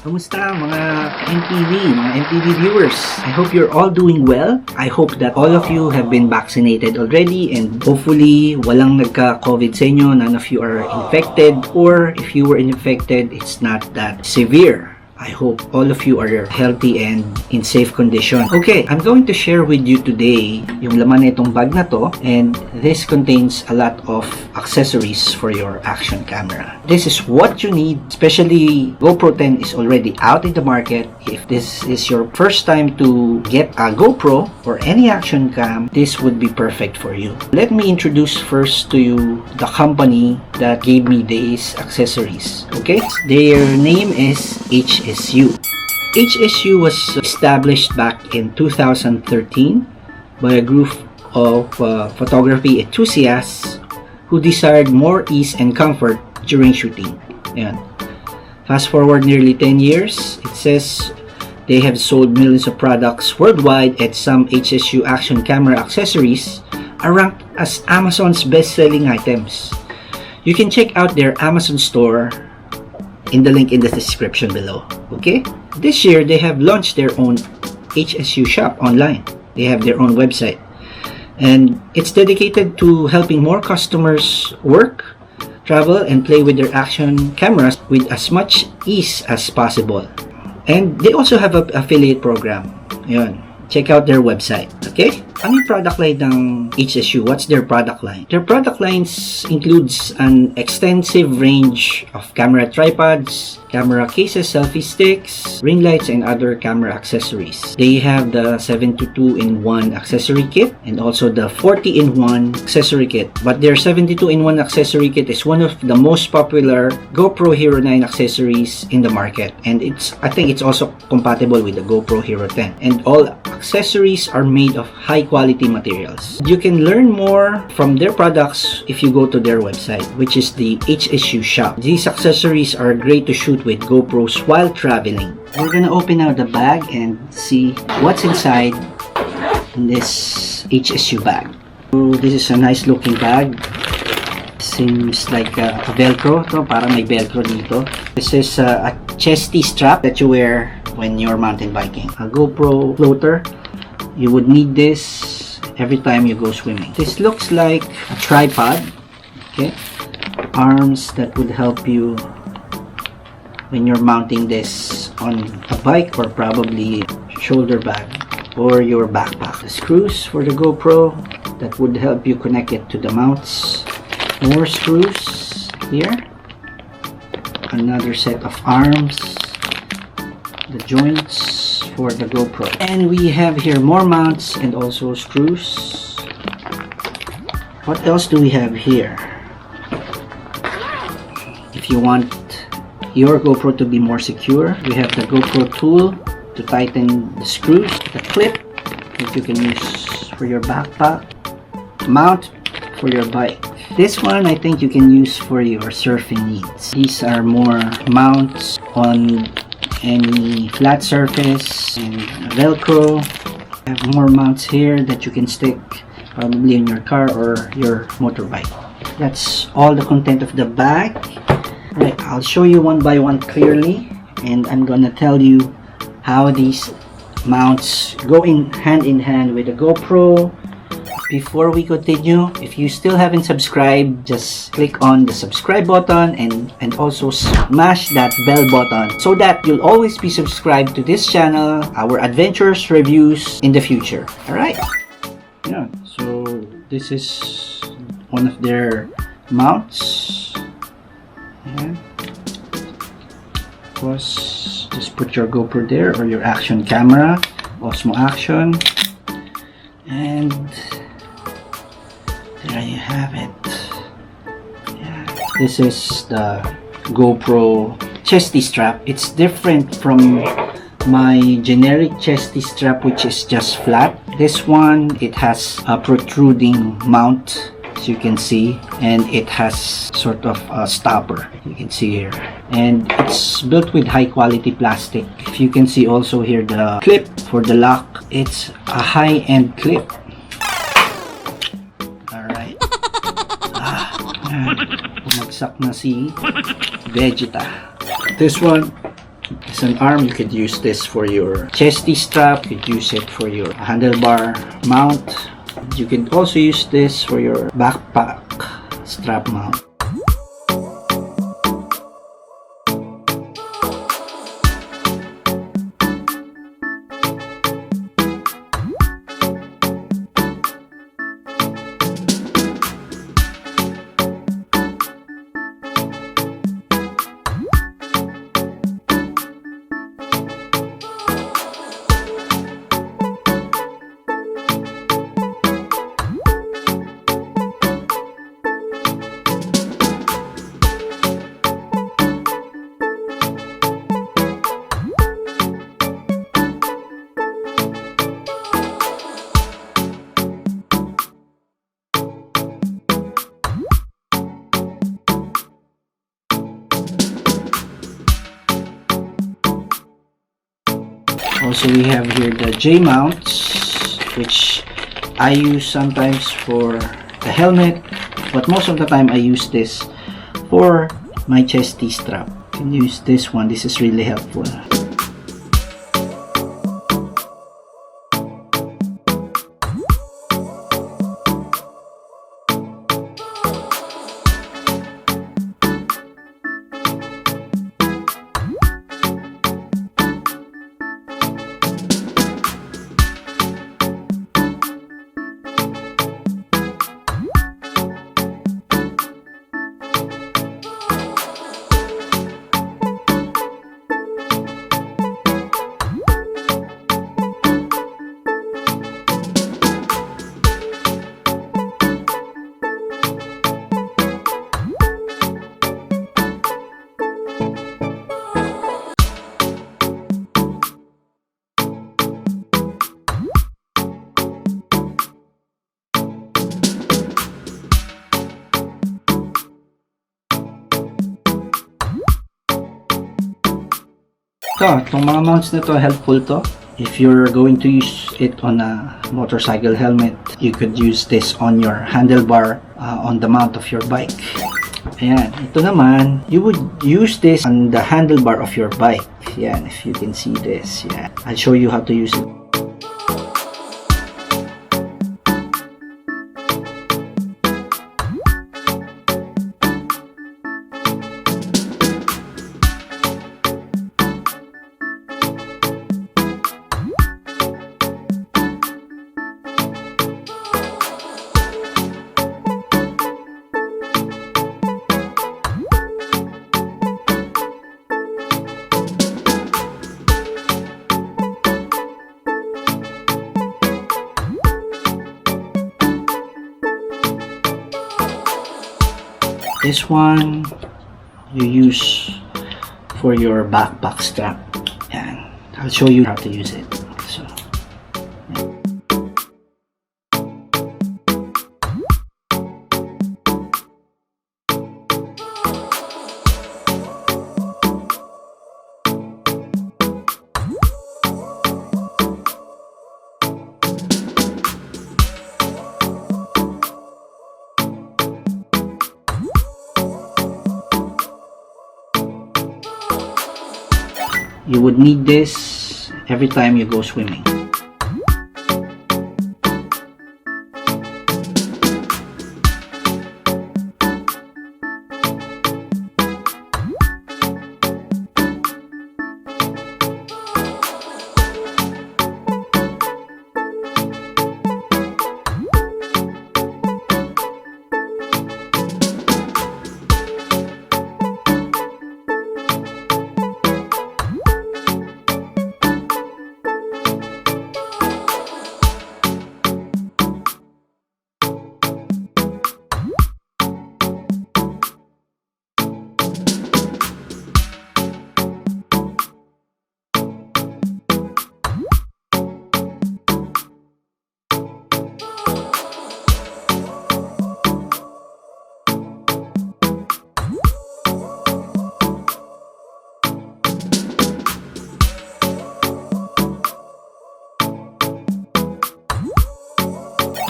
Kamusta mga MTV viewers? I hope you're all doing well. I hope that all of you have been vaccinated already and hopefully walang nagka-COVID sa inyo, none of you are infected, or if you were infected, it's not that severe. I hope all of you are healthy and in safe condition. Okay, I'm going to share with you today yung laman nitong bag na to, and this contains a lot of accessories for your action camera. This is what you need, especially GoPro 10 is already out in the market. If this is your first time to get a GoPro or any action cam, this would be perfect for you. Let me introduce first to you the company that gave me these accessories. Okay, their name is HSU. HSU was established back in 2013 by a group of photography enthusiasts who desired more ease and comfort during shooting. Ayan. Fast forward nearly 10 years, it says they have sold millions of products worldwide, and some HSU action camera accessories are ranked as Amazon's best-selling items. You can check out their Amazon store in the link in the description below. Okay, this year they have launched their own HSU shop online. They have their own website, and it's dedicated to helping more customers work, travel, and play with their action cameras with as much ease as possible. And they also have an affiliate program. Yun, check out their website. Okay, ano yung product line ng HSU? What's their product line? Their product lines includes an extensive range of camera tripods, camera cases, selfie sticks, ring lights, and other camera accessories. They have the 72-in-1 accessory kit and also the 40-in-1 accessory kit. But their 72-in-1 accessory kit is one of the most popular GoPro Hero 9 accessories in the market, and I think it's also compatible with the GoPro Hero 10. And all accessories are made of high quality materials. You can learn more from their products if you go to their website, which is the HSU shop. These accessories are great to shoot with GoPros while traveling. We're gonna open out the bag and see what's inside in this HSU bag. So this is a nice looking bag. Seems like a Velcro. To, parang may Velcro dito. This is a Chesty Strap that you wear when you're mountain biking. A GoPro floater. You would need this every time you go swimming. This looks like a tripod. Okay, arms that would help you when you're mounting this on a bike or probably shoulder bag or your backpack. The screws for the GoPro that would help you connect it to the mounts. More screws here. Another set of arms. The joints for the GoPro, and we have here more mounts and also screws. What else do we have here? If you want your GoPro to be more secure, we have the GoPro tool to tighten the screws, the clip that you can use for your backpack, mount for your bike. This one I think you can use for your surfing needs. These are more mounts on any flat surface, and Velcro. I have more mounts here that you can stick probably in your car or your motorbike. That's all the content of the bag. Right, I'll show you one by one clearly, and I'm gonna tell you how these mounts go hand in hand with the GoPro. Before we continue, if you still haven't subscribed, just click on the subscribe button and also smash that bell button so that you'll always be subscribed to this channel, our adventures reviews in the future. Alright? Yeah, so this is one of their mounts. Yeah. Of course, just put your GoPro there or your action camera, Osmo Action, and there you have it. Yeah. This is the GoPro Chesty Strap. It's different from my generic Chesty Strap, which is just flat. This one, it has a protruding mount, as you can see, and it has sort of a stopper, you can see here, and it's built with high quality plastic. If you can see also here the clip for the lock, it's a high-end clip. Bumagsak na si Vegeta. This one is it's an arm, you could use this for your chesty strap, you could use it for your handlebar mount. You can also use this for your backpack strap mount. Also, we have here the JMounts, which I use sometimes for the helmet, but most of the time I use this for my chesty strap. You can use this one. This is really helpful. Itong mga mounts na to, helpful to. If you're going to use it on a motorcycle helmet, you could use this on your handlebar on the mount of your bike. Ayan, ito naman, you would use this on the handlebar of your bike. Ayan, if you can see this. Yeah, I'll show you how to use it. This one you use for your backpack strap, and I'll show you how to use it. So, you would need this every time you go swimming.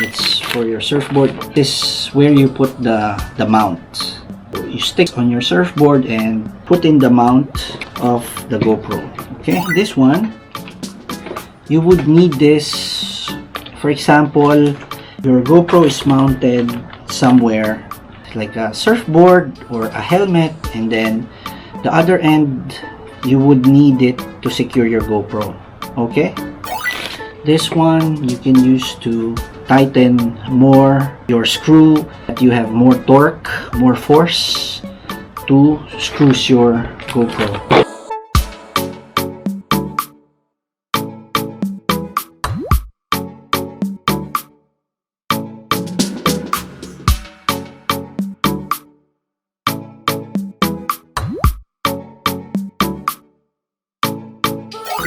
It's for your surfboard. This is where you put the mount. You stick on your surfboard and put in the mount of the GoPro. Okay, this one, you would need this. For example, your GoPro is mounted somewhere like a surfboard or a helmet, and then the other end you would need it to secure your GoPro. Okay, this one you can use to tighten more your screw, that you have more torque, more force to screw your GoPro.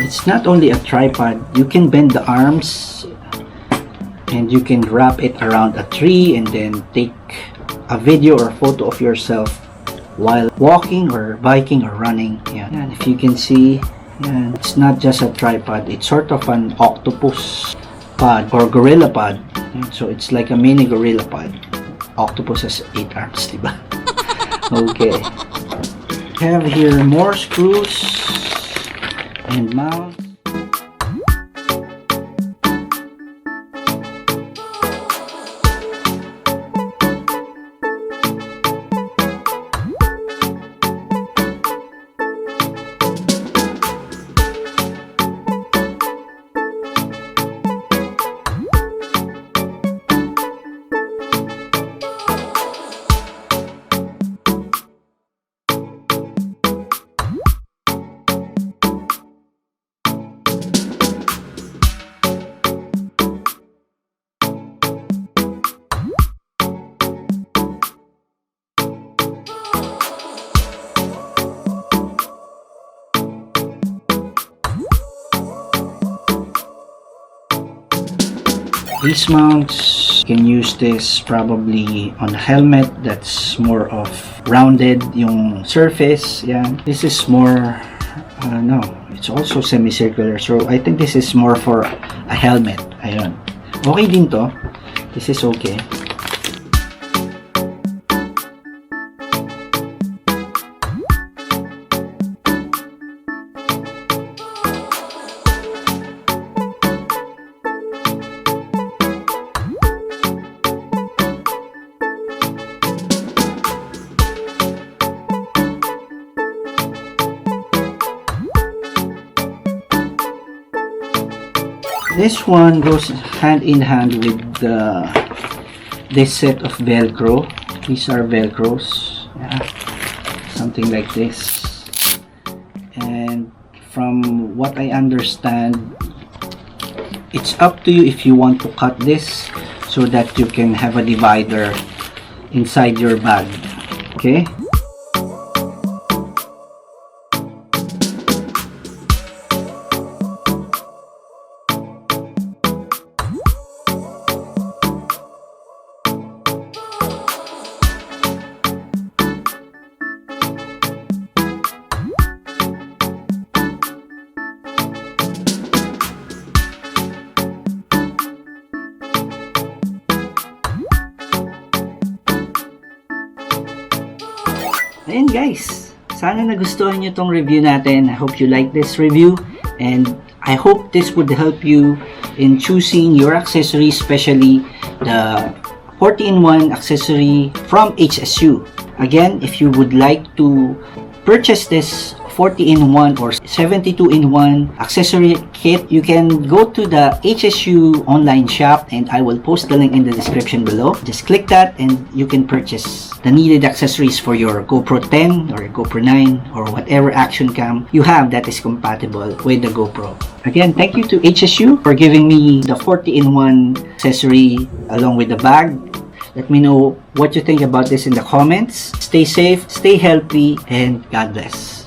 It's not only a tripod, you can bend the arms and you can wrap it around a tree and then take a video or photo of yourself while walking or biking or running. Yeah. And if you can see, yeah, it's not just a tripod, it's sort of an octopus pod or gorilla pod. Yeah, so it's like a mini gorilla pod. Octopus has 8 arms, diba? Okay. Have here more screws and mount. These mounts, you can use this probably on a helmet that's more of rounded yung surface. Yeah, this is more, no, it's also semicircular. So I think this is more for a helmet. Ayun. Okay din to. This is okay. This one goes hand in hand with this set of Velcro. These are Velcros. Yeah. Something like this. And from what I understand, it's up to you if you want to cut this so that you can have a divider inside your bag. Okay? Ayan guys, sana nagustuhan nyo tong review natin. I hope you like this review and I hope this would help you in choosing your accessory, especially the 40-in-1 accessory from HSU. Again, if you would like to purchase this 40-in-1 or 72-in-1 accessory kit, you can go to the HSU online shop and I will post the link in the description below. Just click that and you can purchase the needed accessories for your GoPro 10 or GoPro 9 or whatever action cam you have that is compatible with the GoPro. Again, thank you to HSU for giving me the 40-in-1 accessory along with the bag. Let me know what you think about this in the comments. Stay safe, stay healthy, and God bless.